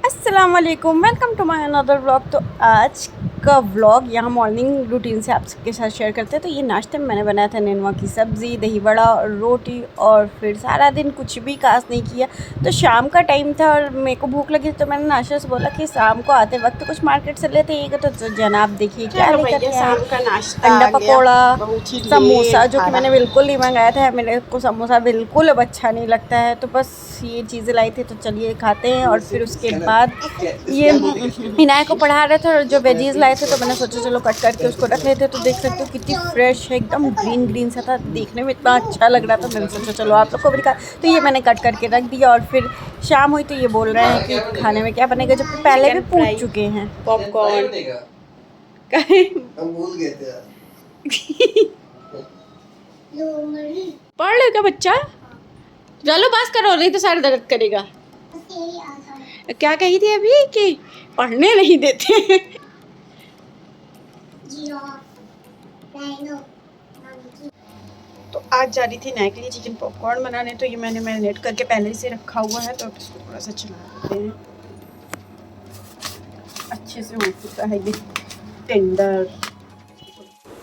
अस्सलाम वालेकुम, welcome to my another vlog. तो आज का व्लॉग यहाँ मॉर्निंग रूटीन से आप सबके साथ शेयर करते हैं। तो ये नाश्ते में मैंने बनाया था नेनुआ की सब्ज़ी, दही बड़ा और रोटी, और फिर सारा दिन कुछ भी खास नहीं किया। तो शाम का टाइम था और मेरे को भूख लगी, तो मैंने नाश्ते से बोला कि शाम को आते वक्त कुछ मार्केट से लेते हैं। तो जनाब देखिए क्या लेकर के आए, शाम का नाश्ता अंडा पकौड़ा, समोसा, जो कि मैंने खाना। बिल्कुल नहीं मंगाया था। मेरे को समोसा बिल्कुल अब अच्छा नहीं लगता है, तो बस ये चीज़ें लाई थी, तो चलिए खाते हैं। और फिर उसके बाद ये इनाय को पढ़ा रहे थे और जो वेजीज लाए थे, तो मैंने सोचा चलो कट करके उसको रख लेते। तो देख सकते हो कितनी फ्रेश है, एकदम ग्रीन ग्रीन सा था, देखने में इतना अच्छा लग रहा था। मैंने सोचा चलो आप लोग को भी दिखा, तो ये मैंने कट करके रख दिया। और फिर शाम हुई तो ये बोल रहे हैं कि खाने में क्या बनेगा, जबकि पहले भी पूछ चुके हैं। पॉपकॉर्न हम भूल गए थे यार। पढ़ लेगा बच्चा, चलो बस करो, नहीं तो सारे दर्द करेगा। क्या कही थी अभी कि पढ़ने नहीं देते। तो आज जा रही थी नाय के लिए चिकन पॉपकॉर्न बनाने, तो ये मैंने मैरिनेट करके पहले से रखा हुआ है। तो इसको थोड़ा सा चला देते हैं, अच्छे से हो चुका है ये टेंडर।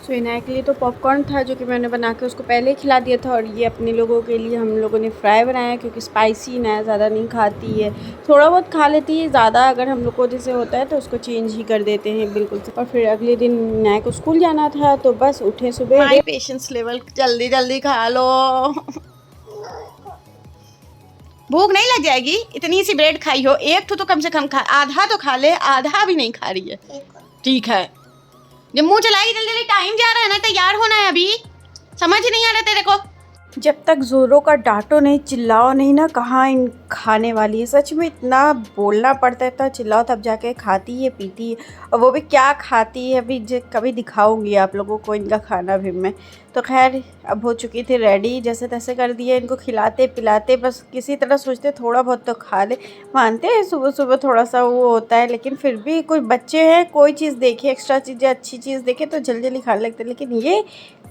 सो इनाय के लिए तो पॉपकॉर्न था जो कि मैंने बना के उसको पहले ही खिला दिया था। और ये अपने लोगों के लिए हम लोगों ने फ्राई बनाया, क्योंकि स्पाइसी इनाय ज़्यादा नहीं खाती है, थोड़ा बहुत खा लेती है, ज़्यादा अगर हम लोग को जैसे होता है तो उसको चेंज ही कर देते हैं बिल्कुल से। और फिर अगले दिन इनाय को स्कूल जाना था, तो बस उठे सुबह, पेशेंस लेवल जल्दी जल्दी खा लो, भूख नहीं लग जाएगी। इतनी सी ब्रेड खाई हो, एक तो कम से कम खा, आधा तो खा ले, आधा भी नहीं खा रही है। ठीक है, जब मुंह चलाएगी जल्दी जल्दी, टाइम जा रहा है ना, तैयार होना है अभी, समझ नहीं आ रहा तेरे को। जब तक जोरों का डांटो नहीं, चिल्लाओ नहीं ना, कहाँ इन खाने वाली है। सच में इतना बोलना पड़ता है, इतना चिल्लाओ तब जाके खाती है पीती है। और वो भी क्या खाती है अभी कभी दिखाऊंगी आप लोगों को इनका खाना भी मैं। तो खैर अब हो चुकी थी रेडी, जैसे तैसे कर दिए इनको खिलाते पिलाते, बस किसी तरह सोचते थोड़ा बहुत तो खा ले। मानते हैं सुबह सुबह थोड़ा सा वो होता है, लेकिन फिर भी कोई बच्चे हैं, कोई चीज़ देखे, एक्स्ट्रा चीज़ें अच्छी चीज़ देखे तो जल्दी जल्दी खाने लगते हैं, लेकिन ये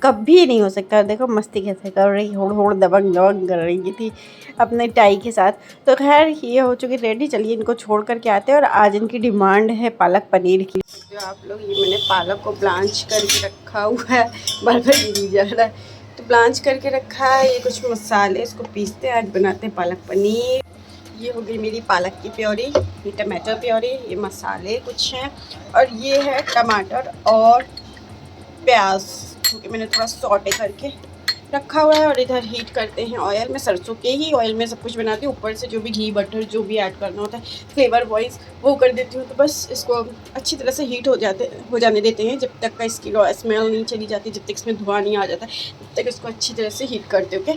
कभी नहीं हो सकता। देखो मस्ती कैसे कर रही, होड़ होड़ दबंग दबंग कर रही थी अपने टाई के साथ। तो खैर ये हो चुकी रेडी, चलिए इनको छोड़ करके आते हैं। और आज इनकी डिमांड है पालक पनीर की। जो आप लोग, ये मैंने पालक को ब्लांच करके रखा हुआ है, बार बार गिरी जा रहा है, तो ब्लांच करके रखा है। ये कुछ मसाले, इसको पीसते हैं, आज बनाते हैं पालक पनीर। ये हो गई मेरी पालक की प्योरी, ये टमाटर प्योरी, ये मसाले कुछ हैं, और ये है टमाटर और प्याज, क्योंकि मैंने थोड़ा सॉटे करके रखा हुआ है। और इधर हीट करते हैं ऑयल में, सरसों के ही ऑयल में सब कुछ बनाती हूँ। ऊपर से जो भी घी बटर जो भी ऐड करना होता है फ्लेवर वाइज वो कर देती हूँ। तो बस इसको अच्छी तरह से हीट हो जाने देते हैं, जब तक का इसकी स्मेल नहीं चली जाती, जब तक इसमें धुआं नहीं आ जाता, तब तक इसको अच्छी तरह से हीट करते हो। ओके,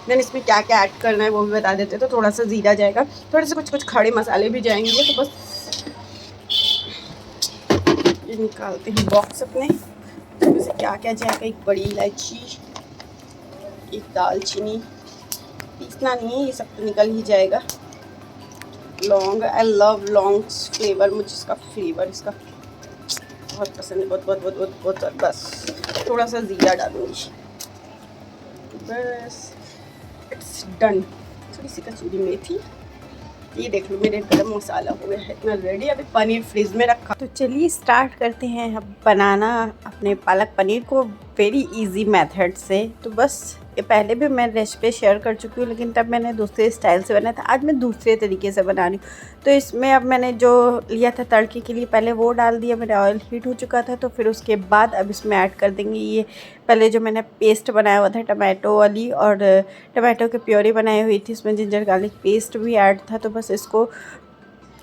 देन इसमें क्या क्या ऐड करना है वो भी बता देते हैं। तो थोड़ा सा ज़ीरा जाएगा, थोड़े से कुछ खड़े मसाले भी जाएंगे। तो बस ये निकालते हैं बॉक्स अपने, जैसे क्या क्या जाएगा। एक बड़ी इलायची, एक दालचीनी, पीसना नहीं है, ये सब तो निकल ही जाएगा। लौंग, आई लव लॉन्ग्स फ्लेवर, मुझे इसका फ्लेवर इसका बहुत पसंद है, बहुत बहुत बहुत बहुत बहुत। बस थोड़ा सा ज़ीरा डालूंगी, बस इट्स डन। थोड़ी सी कसूरी मेथी, ये देख लो मेरे गरम मसाला हो गया है इतना रेडी। अभी पनीर फ्रिज में रखा, तो चलिए स्टार्ट करते हैं अब बनाना अपने पालक पनीर को वेरी इजी मेथड से। तो बस ये पहले भी मैं रेसिपी शेयर कर चुकी हूँ, लेकिन तब मैंने दूसरे स्टाइल से बनाया था, आज मैं दूसरे तरीके से बना रही हूँ। तो इसमें अब मैंने जो लिया था तड़के के लिए, पहले वो डाल दिया, मेरा ऑयल हीट हो चुका था। तो फिर उसके बाद अब इसमें ऐड कर देंगे ये पहले जो मैंने पेस्ट बनाया हुआ था टमाटो वाली, और टमाटो की प्योरी बनाई हुई थी, इसमें जिंजर गार्लिक पेस्ट भी ऐड था। तो बस इसको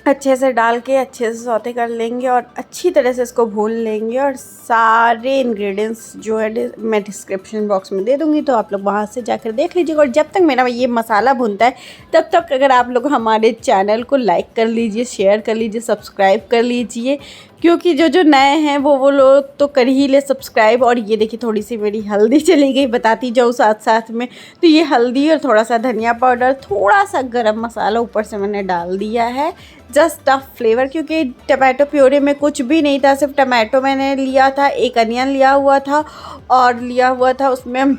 अच्छे से डाल के अच्छे से सौते कर लेंगे और अच्छी तरह से इसको भून लेंगे। और सारे इंग्रेडिएंट्स जो है मैं डिस्क्रिप्शन बॉक्स में दे दूँगी, तो आप लोग वहाँ से जाकर देख लीजिएगा। और जब तक मेरा ये मसाला भुनता है, तब तक अगर आप लोग हमारे चैनल को लाइक कर लीजिए, शेयर कर लीजिए, सब्सक्राइब कर लीजिए, क्योंकि जो नए हैं वो लोग तो कर ही ले सब्सक्राइब। और ये देखिए थोड़ी सी मेरी हल्दी चली गई, बताती जाऊँ साथ साथ में। तो ये हल्दी और थोड़ा सा धनिया पाउडर, थोड़ा सा गरम मसाला ऊपर से मैंने डाल दिया है, जस्ट अ फ्लेवर, क्योंकि टमाटो प्योरे में कुछ भी नहीं था, सिर्फ टमाटो मैंने लिया था, एक अनियन लिया हुआ था, और लिया हुआ था उसमें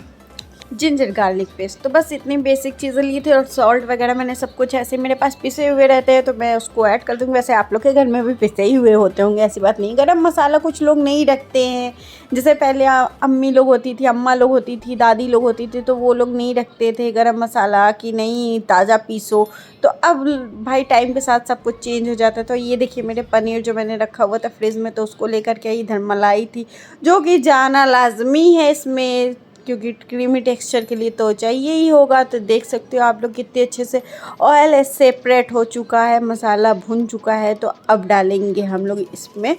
जिंजर गार्लिक पेस्ट। तो बस इतनी बेसिक चीज़ें ली थी और सॉल्ट वगैरह मैंने सब कुछ ऐसे मेरे पास पिसे हुए रहते हैं तो मैं उसको ऐड कर दूँगी। वैसे आप लोग के घर में भी पिसे ही हुए होते होंगे, ऐसी बात नहीं। गरम मसाला कुछ लोग नहीं रखते हैं, जैसे पहले अम्मी लोग होती थी, अम्मा लोग होती थी, दादी लोग होती थी, तो वो लोग नहीं रखते थे गरम मसाला कि नहीं ताज़ा पीसो। तो अब भाई टाइम के साथ सब कुछ चेंज हो जाता है। तो ये देखिए मेरे पनीर जो मैंने रखा हुआ था फ्रिज में, तो उसको लेकर के इधर मलाई थी जो कि जाना लाजमी है इसमें, क्योंकि क्रीमी टेक्सचर के लिए तो चाहिए ही होगा। तो देख सकते हो आप लोग कितने अच्छे से ऑयल सेपरेट हो चुका है, मसाला भुन चुका है। तो अब डालेंगे हम लोग इसमें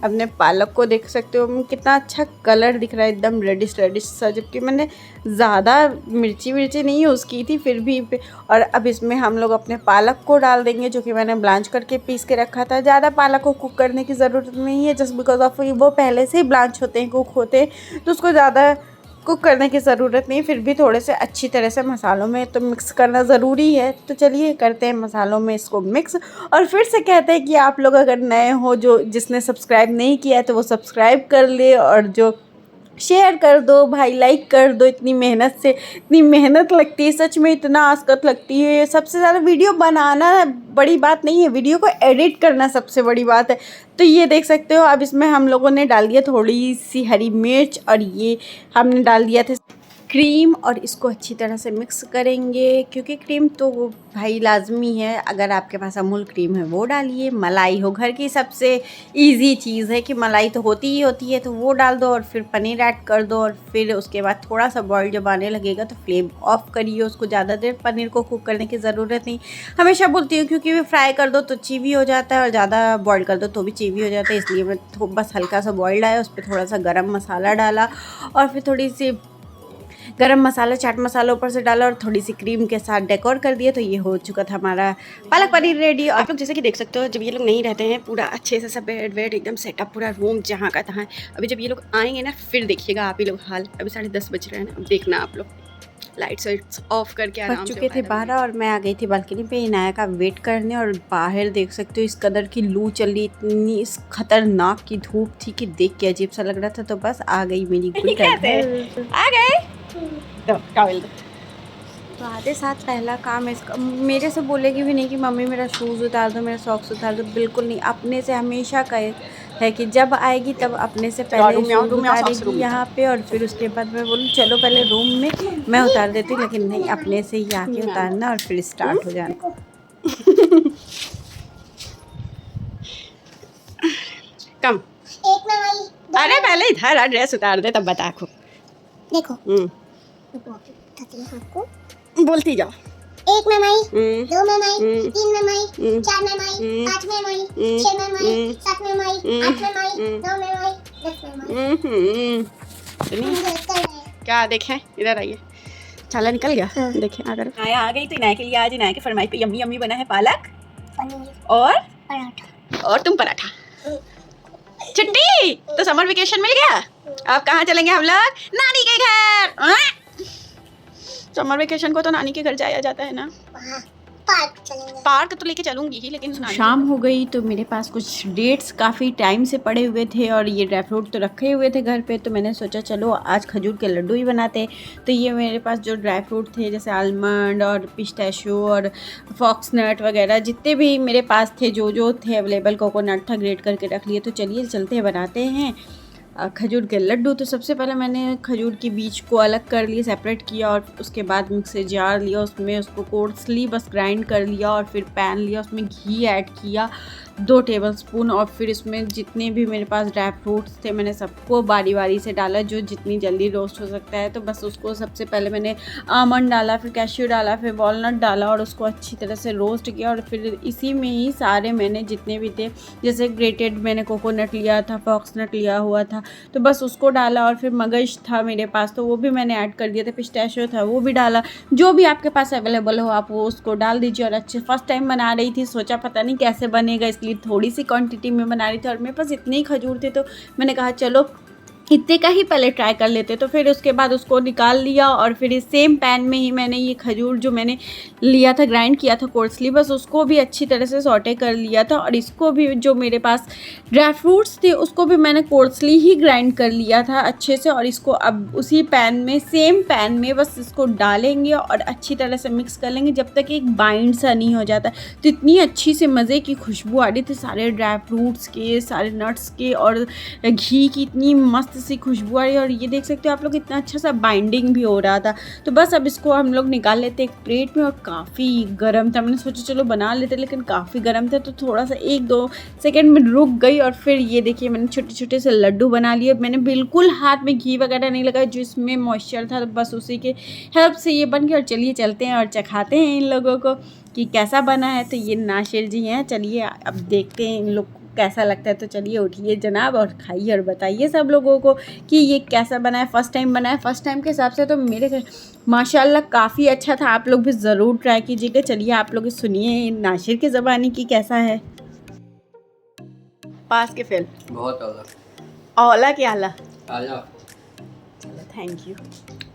अपने पालक को। देख सकते हो कितना अच्छा कलर दिख रहा है, एकदम रेडिश रेडिश सा, जबकि मैंने ज़्यादा मिर्ची नहीं यूज़ की थी फिर भी। और अब इसमें हम लोग अपने पालक को डाल देंगे जो कि मैंने ब्लांच करके पीस के रखा था। ज़्यादा पालक को कुक करने की ज़रूरत नहीं है, जस्ट बिकॉज ऑफ वो पहले से ही ब्लांच होते हैं, कुक होते हैं, तो उसको ज़्यादा कुक करने की ज़रूरत नहीं। फिर भी थोड़े से अच्छी तरह से मसालों में तो मिक्स करना ज़रूरी है। तो चलिए करते हैं मसालों में इसको मिक्स। और फिर से कहते हैं कि आप लोग अगर नए हो, जो जिसने सब्सक्राइब नहीं किया है तो वो सब्सक्राइब कर ले, और जो शेयर कर दो भाई, लाइक कर दो। इतनी मेहनत लगती है, सच में इतना आसकत लगती है। सबसे ज़्यादा वीडियो बनाना बड़ी बात नहीं है, वीडियो को एडिट करना सबसे बड़ी बात है। तो ये देख सकते हो अब इसमें हम लोगों ने डाल दिया थोड़ी सी हरी मिर्च, और ये हमने डाल दिया था क्रीम, और इसको अच्छी तरह से मिक्स करेंगे, क्योंकि क्रीम तो भाई लाजमी है। अगर आपके पास अमूल क्रीम है वो डालिए, मलाई हो घर की सबसे इजी चीज़ है कि मलाई तो होती ही होती है, तो वो डाल दो और फिर पनीर ऐड कर दो। और फिर उसके बाद थोड़ा सा बॉईल जब आने लगेगा तो फ्लेम ऑफ करिए, उसको ज़्यादा देर पनीर को कुक करने की ज़रूरत नहीं। हमेशा बोलती हूँ क्योंकि फ्राई कर दो तो चीवी हो जाता है, और ज़्यादा बॉईल कर दो तो भी चीवी हो जाता है, इसलिए मैं बस हल्का सा बॉइल्ड आया, उस पर थोड़ा सा गरम मसाला डाला, और फिर थोड़ी सी गरम मसाला, चाट मसाला ऊपर से डाला, और थोड़ी सी क्रीम के साथ डेकोर कर दिया। तो ये हो चुका था हमारा पालक पनीर रेडी। आप लोग जैसे कि देख सकते हो, जब ये लोग नहीं रहते हैं पूरा अच्छे से सब बेड वेड एकदम सेटअप, पूरा रूम जहाँ का तहाँ। अभी जब ये लोग आएंगे ना फिर देखिएगा आप ही लोग हाल। अभी 10:30 बज रहे हैं ना, अब देखना आप लोग लाइट्स ऑफ करके आराम से चुके थे 12, और मैं आ गई थी बालकनी पे इनाया का वेट करने। और बाहर देख सकते हो इस कदर की लू चल रही, इतनी इस खतरनाक की धूप थी कि देख के अजीब सा लग रहा था। तो बस आ गई मेरी गुड आ गए तो आधे साथ पहला काम इसका। मेरे से बोलेगी भी नहीं कि मम्मी मेरा शूज़ उतार दो, मेरा सॉक्स उतार दो, बिल्कुल नहीं। अपने से हमेशा कहे है कि जब आएगी तब अपने से पहले शूज़ उतारेगी यहाँ पे, और फिर उसके बाद मैं बोलूँ चलो पहले रूम में मैं उतार देती हूँ, लेकिन नहीं, अपने से ही आके उतारना और फिर स्टार्ट हो जाना। कम अरे पहले इधर ड्रेस उतार दे तब बता। देखो आपको बोलती जाओ। 1 में मई, 2 में मई, 3 में मई, 4 में मई, 5 में मई, 6 में मई, 7 में मई, 8 में मई, 9 में मई, 10 में मई। क्या देखें, इधर आइए, चाला निकल गया। देखें अगर आया आ गई तो इनाया के लिए आज इनाया के फरमाइश पे यम्मी यम्मी बना है पालक और पराठा, और तुम पराठा। छुट्टी तो समर वेकेशन मिल गया। अब कहाँ चलेंगे हम लोग? नानी के घर। समर वेकेशन को तो नानी के घर जाया जाता है ना। पार्क तो लेके चलूंगी ही, लेकिन शाम हो गई तो मेरे पास कुछ डेट्स काफ़ी टाइम से पड़े हुए थे, और ये ड्राई फ्रूट तो रखे हुए थे घर पे। तो मैंने सोचा चलो आज खजूर के लड्डू ही बनाते। तो ये मेरे पास जो ड्राई फ्रूट थे, जैसे आलमंड और पिस्ताशियो और फॉक्सनट वगैरह, जितने भी मेरे पास थे, जो थे अवेलेबल, कोकोनट था, ग्रेट करके रख लिए। तो चलिए चलते हैं बनाते हैं खजूर के लड्डू। तो सबसे पहले मैंने खजूर की बीज को अलग कर लिया, सेपरेट किया, और उसके बाद मिक्सर जार लिया, उसमें उसको कोर्सली बस ग्राइंड कर लिया, और फिर पैन लिया, उसमें घी ऐड किया 2 टेबलस्पून, और फिर इसमें जितने भी मेरे पास ड्राई फ्रूट्स थे मैंने सबको बारी बारी से डाला, जो जितनी जल्दी रोस्ट हो सकता है। तो बस उसको सबसे पहले मैंने आमंड डाला, फिर कैश्यू डाला, फिर वॉलनट डाला, और उसको अच्छी तरह से रोस्ट किया। और फिर इसी में ही सारे मैंने जितने भी थे, जैसे ग्रेटेड मैंने कोकोनट लिया था, फॉक्सनट लिया हुआ था, तो बस उसको डाला। और फिर मगज था मेरे पास तो वो भी मैंने ऐड कर दिया था, पिस्ताशियो था वो भी डाला। जो भी आपके पास अवेलेबल हो आप वो उसको डाल दीजिए। और अच्छे फर्स्ट टाइम बना रही थी, सोचा पता नहीं कैसे बनेगा, इसलिए थोड़ी सी क्वांटिटी में बना रही थी, और मेरे पास इतने ही खजूर थे तो मैंने कहा चलो इतने का ही पहले ट्राई कर लेते। तो फिर उसके बाद उसको निकाल लिया और फिर इस सेम पैन में ही मैंने ये खजूर जो मैंने लिया था, ग्राइंड किया था कोर्सली, बस उसको भी अच्छी तरह से सॉटे कर लिया था। और इसको भी जो मेरे पास ड्राई फ्रूट्स थे उसको भी मैंने कोर्सली ही ग्राइंड कर लिया था अच्छे से। और इसको अब उसी पैन में, सेम पैन में बस इसको डालेंगे और अच्छी तरह से मिक्स कर लेंगे जब तक एक बाइंड सा नहीं हो जाता। तो इतनी अच्छी से मज़े की खुशबू आ रही थी सारे ड्राई फ्रूट्स के, सारे नट्स के और घी की, इतनी मस्त सी खुशबू आ रही है। और ये देख सकते हो आप लोग इतना अच्छा सा बाइंडिंग भी हो रहा था। तो बस अब इसको हम लोग निकाल लेते एक प्लेट में। और काफ़ी गर्म था, मैंने सोचा चलो बना लेते, लेकिन काफ़ी गर्म था तो थोड़ा सा 1-2 सेकेंड में रुक गई। और फिर ये देखिए मैंने छोटे छोटे से लड्डू बना लिए। मैंने बिल्कुल हाथ में घी वगैरह नहीं लगाया, जो इसमें मॉइस्चर था, तो बस उसी के हेल्प से ये बन गया। और चलिए चलते हैं और चखाते हैं इन लोगों को कि कैसा बना है। तो ये नासिर जी हैं, चलिए अब देखते हैं इन लोग कैसा लगता है। तो चलिए उठिए जनाब और खाइए और बताइए सब लोगों को कि ये कैसा बना है। फ़र्स्ट टाइम बना है, फ़र्स्ट टाइम के हिसाब से तो मेरे घर माशाल्लाह काफ़ी अच्छा था। आप लोग भी ज़रूर ट्राई कीजिएगा। चलिए आप लोग सुनिए नासिर की ज़बानी की कैसा है। पास के फिल बहुत आला। औला के आला, आला। Thank you.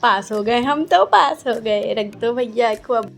पास हो गए हम, तो पास हो गए। रख दो भैया को अब।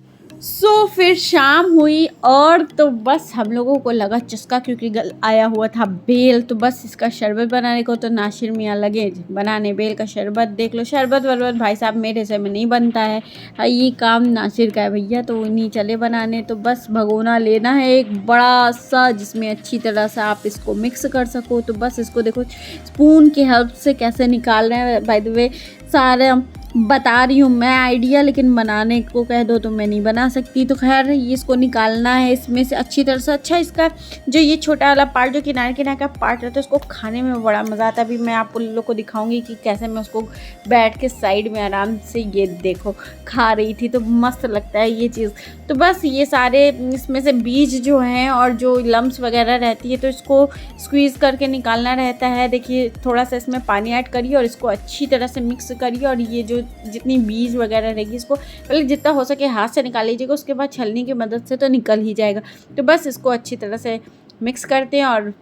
फिर शाम हुई और तो बस हम लोगों को लगा चस्का, क्योंकि आया हुआ था बेल। तो बस इसका शरबत बनाने को तो नासिर मियाँ लगे बनाने बेल का शरबत। देख लो शरबत वरबत भाई साहब मेरे से में नहीं बनता है, ये काम नासिर का है भैया, तो नहीं चले बनाने। तो बस भगोना लेना है एक बड़ा सा जिसमें अच्छी तरह से आप इसको मिक्स कर सको। तो बस इसको देखो स्पून की हेल्प से कैसे निकाल रहे हैं। बाय द वे सारे बता रही हूँ मैं आइडिया, लेकिन बनाने को कह दो तो मैं नहीं बना सकती। तो खैर ये इसको निकालना है इसमें से अच्छी तरह से। अच्छा इसका जो ये छोटा वाला पार्ट जो किनारे किनारे का पार्ट रहता है उसको खाने में बड़ा मज़ा आता है। अभी मैं आप लोग को दिखाऊंगी कि कैसे मैं उसको बैठ के साइड में आराम से ये देखो खा रही थी, तो मस्त लगता है ये चीज़। तो बस ये सारे इसमें से बीज जो हैं और जो लम्स वगैरह रहती है तो इसको स्क्वीज़ करके निकालना रहता है। देखिए थोड़ा सा इसमें पानी ऐड करिए और इसको अच्छी तरह से मिक्स करिए। और ये जो जितनी बीज वगैरह रहेगी इसको पहले जितना हो सके हाथ से निकाल लीजिएगा, उसके बाद छलनी की मदद से तो निकल ही जाएगा। तो बस इसको अच्छी तरह से मिक्स करते हैं और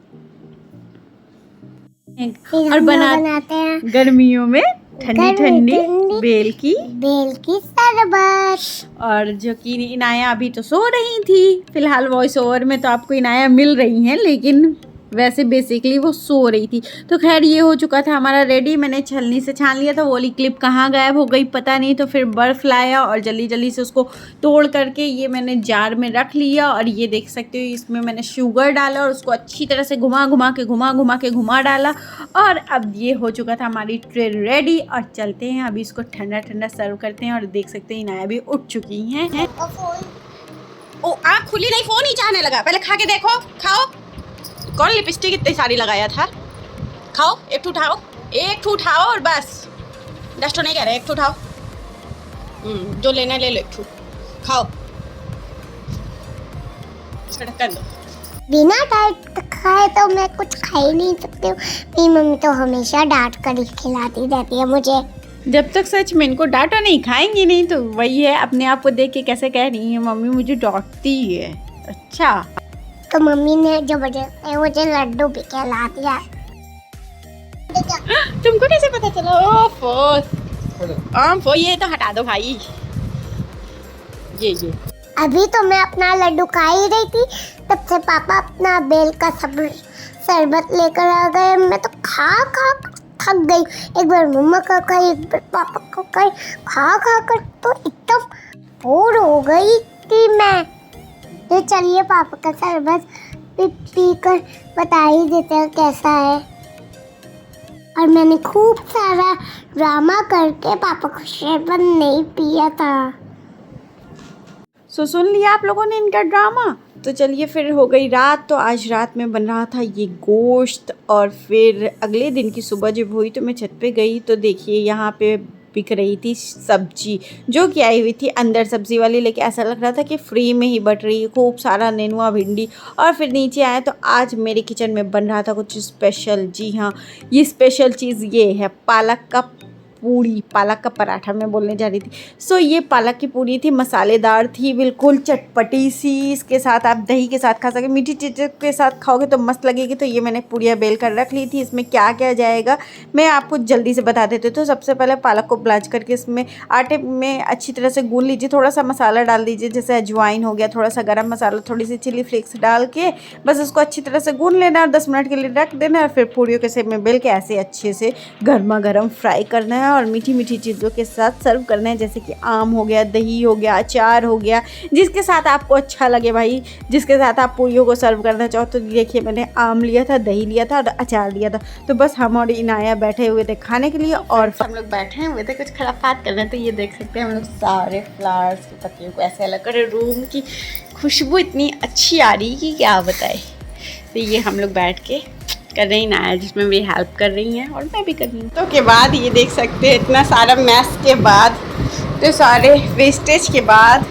बनाते हैं गर्मियों में ठंडी ठंडी बेल की शरबत। और जो कि इनाया अभी तो सो रही थी, फिलहाल वॉइस ओवर में तो आपको इनाया मिल रही हैं, लेकिन वैसे बेसिकली वो सो रही थी। तो खैर ये हो चुका था हमारा रेडी। मैंने छलनी से छान लिया था, वो वाली क्लिप कहाँ गायब हो गई पता नहीं। तो फिर बर्फ़ लाया और जल्दी जल्दी से उसको तोड़ करके ये मैंने जार में रख लिया। और ये देख सकते हो इसमें मैंने शुगर डाला और उसको अच्छी तरह से घुमा डाला। और अब ये हो चुका था हमारी ट्रे रेडी। और चलते हैं अभी इसको ठंडा ठंडा सर्व करते हैं। और देख सकते हैं इनाया भी उठ चुकी हैं। ओ आँख खुली नहीं, फ़ोन ही चाहने लगा। पहले खा के देखो, खाओ। कौन लिपस्टिक इतनी सारी लगाया था? खाओ, एक ठू उठाओ और बस 10 नहीं कह रहे, एक ठू उठाओ। जो लेना ले लो, एक ठू खाओ। कर दो। बिना डांट खाए तो मैं कुछ खा ही नहीं सकती हूँ। मेरी मम्मी तो हमेशा डांट कर खिलाती रहती है मुझे। जब तक सच में इनको डांटा नहीं, खाएंगी नहीं, तो वही है अपने आप को देख के कैसे कह रही है मम्मी मुझे डांटती है। अच्छा तो मम्मी ने जबरदस्ती मुझे लड्डू भी खिला दिया। तुमको कैसे पता चला? ओफो ये तो हटा दो भाई। ये अभी तो मैं अपना लड्डू खा ही रही थी, तब से पापा अपना बेल का शरबत लेकर आ गए। मैं तो खा थक गई। एक बार मम्मा का खाई, एक बार पापा का खाई, खा कर तो एकदम बोर हो गई थी मैं। तो चलिए पापा का शरबत पी कर बता ही देते हैं कैसा है। और मैंने खूब सारा ड्रामा करके पापा का शरबत नहीं पिया था। सुन लिया आप लोगों ने इनका ड्रामा। तो चलिए फिर हो गई रात। तो आज रात में बन रहा था ये गोश्त। और फिर अगले दिन की सुबह जब हुई तो मैं छत पे गई तो देखिए यहाँ पे बिक रही थी सब्जी, जो कि आई हुई थी अंदर सब्जी वाली, लेकिन ऐसा लग रहा था कि फ्री में ही बट रही है। खूब सारा नेनुआ भिंडी। और फिर नीचे आए तो आज मेरे किचन में बन रहा था कुछ स्पेशल। जी हाँ, ये स्पेशल चीज़ ये है पालक का पूड़ी, पालक का पराठा मैं बोलने जा रही थी। सो ये पालक की पूड़ी थी, मसालेदार थी, बिल्कुल चटपटी सी। इसके साथ आप दही के साथ खा सकते, मीठी चीज़ों के साथ खाओगे तो मस्त लगेगी। तो ये मैंने पूड़ियाँ बेल कर रख ली थी। इसमें क्या क्या जाएगा मैं आपको जल्दी से बता देती हूँ। तो सबसे पहले पालक को ब्लाच करके इसमें आटे में अच्छी तरह से गूंद लीजिए। थोड़ा सा मसाला डाल दीजिए, जैसे अजवाइन हो गया, थोड़ा सा गरम मसाला, थोड़ी सी चिली फ्लेक्स डाल के बस उसको अच्छी तरह से गूंद लेना और 10 मिनट के लिए रख देना। और फिर पूड़ियों के शेप में बेल के ऐसे अच्छे से गर्मा गर्म फ्राई करना है और मीठी मीठी चीज़ों के साथ सर्व करना है, जैसे कि आम हो गया, दही हो गया, अचार हो गया, जिसके साथ आपको अच्छा लगे भाई, जिसके साथ आप पूड़ियों को सर्व करना चाहो। तो देखिए मैंने आम लिया था, दही लिया था और अचार लिया था। तो बस हम और इनाया बैठे हुए थे खाने के लिए और हम लोग बैठे हुए थे कुछ खराफात करना। तो ये देख सकते हैं हम लोग सारे फ्लावर्स की पत्तियों को ऐसे अलग कर, रूम की खुशबू इतनी अच्छी आ रही कि क्या बताए। तो ये हम लोग बैठ के कर रही ना, जिसमें भी हेल्प कर रही हैं और मैं भी कर रही हूँ। तो के बाद ये देख सकते हैं इतना सारा मैस के बाद, तो सारे वेस्टेज के बाद,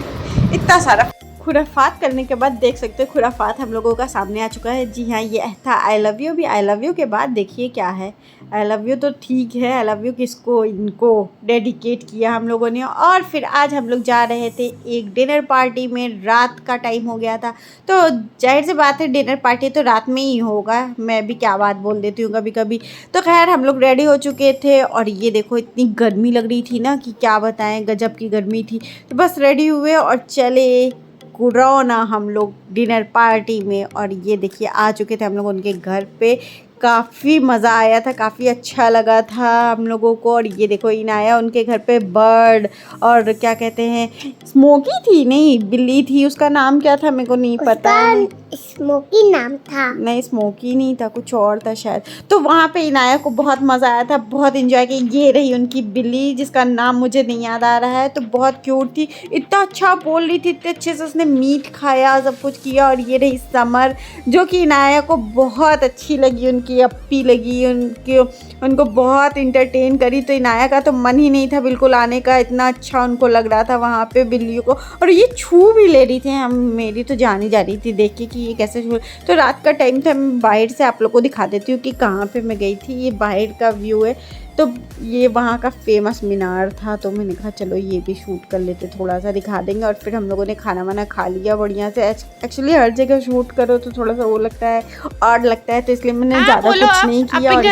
इतना सारा खुराफात करने के बाद देख सकते हो खुराफात हम लोगों का सामने आ चुका है। जी हाँ, ये था आई लव यू। भी आई लव यू के बाद देखिए क्या है। आई लव यू तो ठीक है, आई लव यू किसको, इनको डेडिकेट किया हम लोगों ने। और फिर आज हम लोग जा रहे थे एक डिनर पार्टी में, रात का टाइम हो गया था। तो जाहिर सी बात है डिनर पार्टी तो रात में ही होगा, मैं भी क्या बात बोल देती हूँ कभी कभी। तो खैर हम लोग रेडी हो चुके थे और ये देखो इतनी गर्मी लग रही थी ना कि क्या बताएं, गजब की गर्मी थी। तो बस रेडी हुए और चले कुरौना हम लोग डिनर पार्टी में। और ये देखिए आ चुके थे हम लोग उनके घर पे। काफ़ी मज़ा आया था, काफ़ी अच्छा लगा था हम लोगों को। और ये देखो इनाया उनके घर पे बर्ड और क्या कहते हैं, स्मोकी थी, नहीं बिल्ली थी, उसका नाम क्या था मेरे को नहीं पता है। स्मोकी नाम था। नहीं स्मोकी नहीं था, कुछ और था शायद। तो वहाँ पे इनाया को बहुत मज़ा आया था, बहुत इंजॉय किया। ये रही उनकी बिल्ली जिसका नाम मुझे नहीं याद आ रहा है। तो बहुत क्यूट थी, इतना अच्छा बोल रही थी, इतने अच्छे से उसने मीट खाया, सब कुछ किया। और ये रही समर जो कि इनाया को बहुत अच्छी लगी, उनकी अपी लगी, उनको बहुत इंटरटेन करी। तो इनाया का तो मन ही नहीं था बिल्कुल आने का, इतना अच्छा उनको लग रहा था वहाँ पे बिल्लियों को। और ये छू भी ले रही थी, हम मेरी तो जान ही जा रही थी देख के कि ये कैसे छू। तो रात का टाइम था, मैं बाहर से आप लोग को दिखा देती हूँ कि कहाँ पे मैं गई थी। ये बाहर का व्यू है। तो ये वहाँ का फेमस मीनार था, तो मैंने कहा चलो ये भी शूट कर लेते, थोड़ा सा दिखा देंगे। और फिर हम लोगों ने खाना वाना खा लिया बढ़िया से। एक्चुअली हर जगह शूट करो तो थोड़ा सा वो लगता है, ऑड लगता है, तो इसलिए मैंने ज़्यादा कुछ नहीं किया। और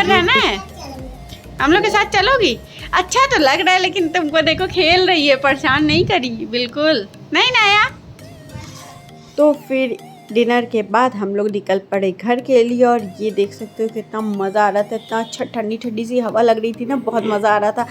हम लोग के साथ चलोगी? अच्छा तो लग रहा है, लेकिन तुमको देखो खेल रही है, परेशान नहीं करी बिल्कुल नहीं नाया। तो फिर डिनर के बाद हम लोग निकल पड़े घर के लिए। और ये देख सकते हो कितना मज़ा आ रहा था, इतना अच्छा ठंडी ठंडी सी हवा लग रही थी ना, बहुत मज़ा आ रहा था।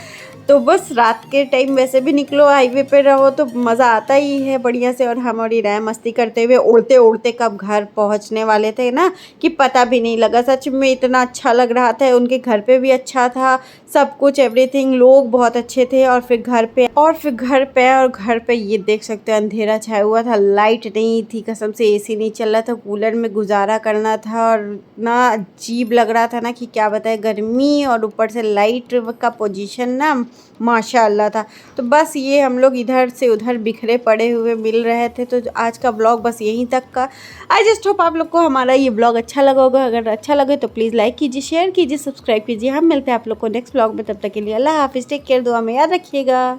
तो बस रात के टाइम वैसे भी निकलो, हाईवे पे रहो तो मज़ा आता ही है बढ़िया से। और हम और इनाया मस्ती करते हुए उड़ते उड़ते कब घर पहुंचने वाले थे ना कि पता भी नहीं लगा। सच में इतना अच्छा लग रहा था, उनके घर पे भी अच्छा था सब कुछ, एवरीथिंग, लोग बहुत अच्छे थे। और फिर घर पे ये देख सकते हैं अंधेरा छाया हुआ था, लाइट नहीं थी, कसम से एसी नहीं चल रहा था, कूलर में गुजारा करना था। और ना अजीब लग रहा था ना कि क्या बताए, गर्मी और ऊपर से लाइट का पोजीशन ना माशाअल्लाह था। तो बस ये हम लोग इधर से उधर बिखरे पड़े हुए मिल रहे थे। तो आज का ब्लॉग बस यहीं तक का। आई जस्ट होप आप लोग को हमारा ये ब्लॉग अच्छा लगा होगा। अगर अच्छा लगे तो प्लीज़ लाइक कीजिए, शेयर कीजिए, सब्सक्राइब कीजिए। हम मिलते हैं आप लोग को नेक्स्ट ब्लॉग में, तब तक के लिए अल्लाह हाफिज़, टेक केयर, दुआ में याद रखिएगा।